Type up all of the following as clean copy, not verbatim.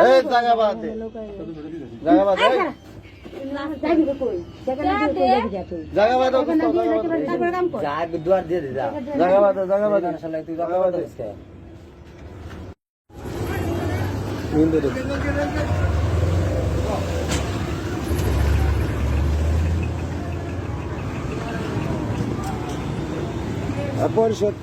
এই জায়গা বাদ দে জায়গা বাদ দে যাবি কই জায়গা বাদ তারপরে কাম কর যা দুয়ার দিয়ে দে যা জায়গা বাদ শালা তুই জায়গা বাদ দিস কে নিন্দে দে পরিষদ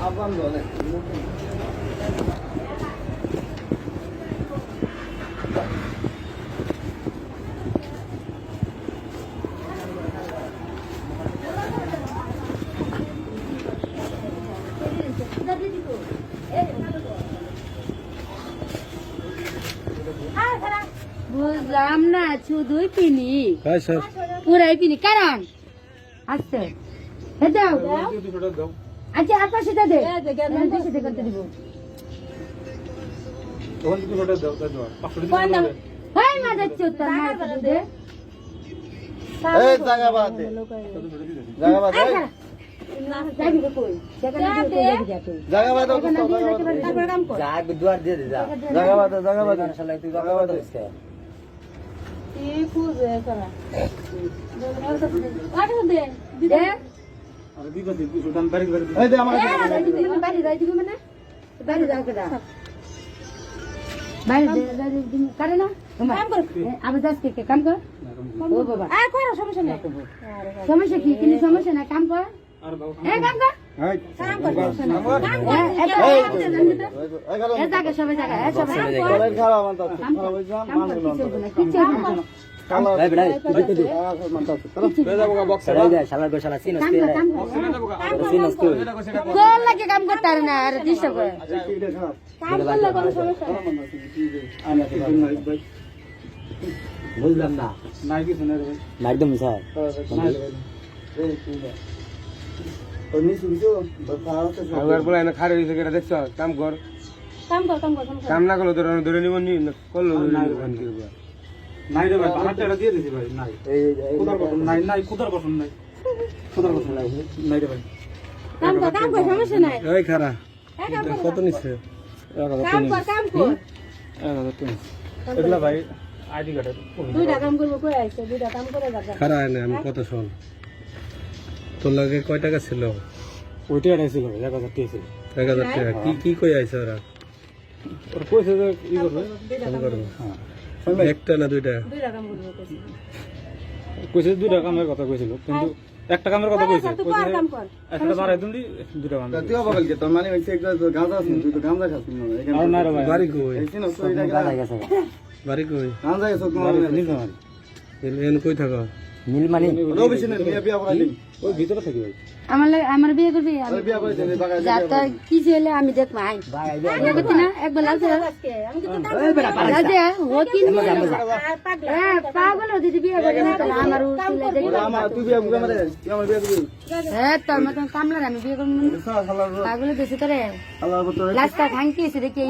আবাম বলে বুঝলাম না শুধুই পিনি হ্যাঁ স্যার পুরাই পিনি কারণ আচ্ছা দাও আচ্ছা আপনার সেটা দে সেটা করতে দিব হয় মা যাচ্ছে তোর মা দে এই জায়গা বাদ দে জায়গা বাদ দে যাবি কই জায়গা বাদ তারপরে কাম কর যা দুয়ার দিয়ে দে যা জায়গা বাদ শালা তুই জায়গা বাদ দিস কে এই ফুজে করা কাটো দে দে এই দে আমার বাড়ি যাই দিবি মানে বাড়ি যাও কেডা বাড়ি দিবি করে না কাম কর আবার যাস কে কাম কর ও বাবা আ করো সমস্যা নাই সমস্যা কি কিন্তু সমস্যা না কাম কর কাম কর কাম কর এ জায়গা সবাই জায়গা সবাই খারাপ মানতা কাম কর কিছু না ভাই বেড়া তুই দে শালা গো শালা সিনস কে সিনস কে কোন লাগে কাম করতে আর না আর ডিস্টার্ব করে কাম করলে কোনো সমস্যা নাই বুঝলাম না নাই কি শুনে রে একদম স্যার ওই নিচে বিজো বাতাতে আবার বলে না খারে হইছে কেটা দেখছ কাম কর কাম না করলে ধরে ধরে নিব নি করলো নাই রে ভাই আমারটা দিয়ে দিছি ভাই নাই কুদার বসন নাই নাই কুদার বসন নাই কুদার বসন নাই নাই রে ভাই কাম কর সমস্যা নাই এই খারা কত নিছে কাম কর এগুলা ভাই আইডি কার্ড দুইটা কাম করব কই আইছে দুইটা কাম করে যাবে খারা না আমি কত শোন তোর লাগে কয় টাকা ছিল ওইটা আইছিল 1000 টাকা ছিল 1000 টাকা কি কি কই আইছে ওরা ওর কইছে যে ই করবে কাম করবে হ্যাঁ একটা না দুইটা দুইটা কাম করব কইছে কইছে দুইটা কামের কথা কইছিল কিন্তু একটা কামের কথা কইছে তুই কর কাম কর একটা মারাই তুমি দুইটা কাম তুই বগল কে তোর মানে হইছে একটা গাঁজা আছে তুই তো গাঁজা খাস না আর না রে ভাই বাড়ি কই এইখানে তো এটা গাদা গেছে বাড়ি কই গাঁজা আছে তোমার নীল মারি এন কই থাকো নীল মানে রবিছে না বিয়া বিয়া বলাই ওই ভিতরে থাকি ভাই আমার বিয়ে করবি আরে বিয়া বলাই দে বাগা যা তোর কি ছেলে আমি দেখ ভাই বিয়ে করতে না একবার লাগছে আমি তো পাগল দিদি বিয়ে করে না আমার আমার তুই বিয়া বুকা মারে তুই আমার বিয়া দিবি হ্যাঁ তোর মতন কামলার আমি বিয়ে করব পাগল দেশে তোরে আল্লাহ বত লাস্টটা ভাঙকি এসে দেখি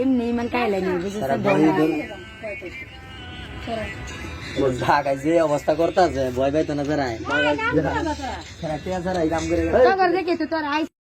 এমনি ইমান কাই লাগে বুঝছিস ঢাকায় যে অবস্থা করতেছে ভয় পাইতো না যারা দেখে তো তোর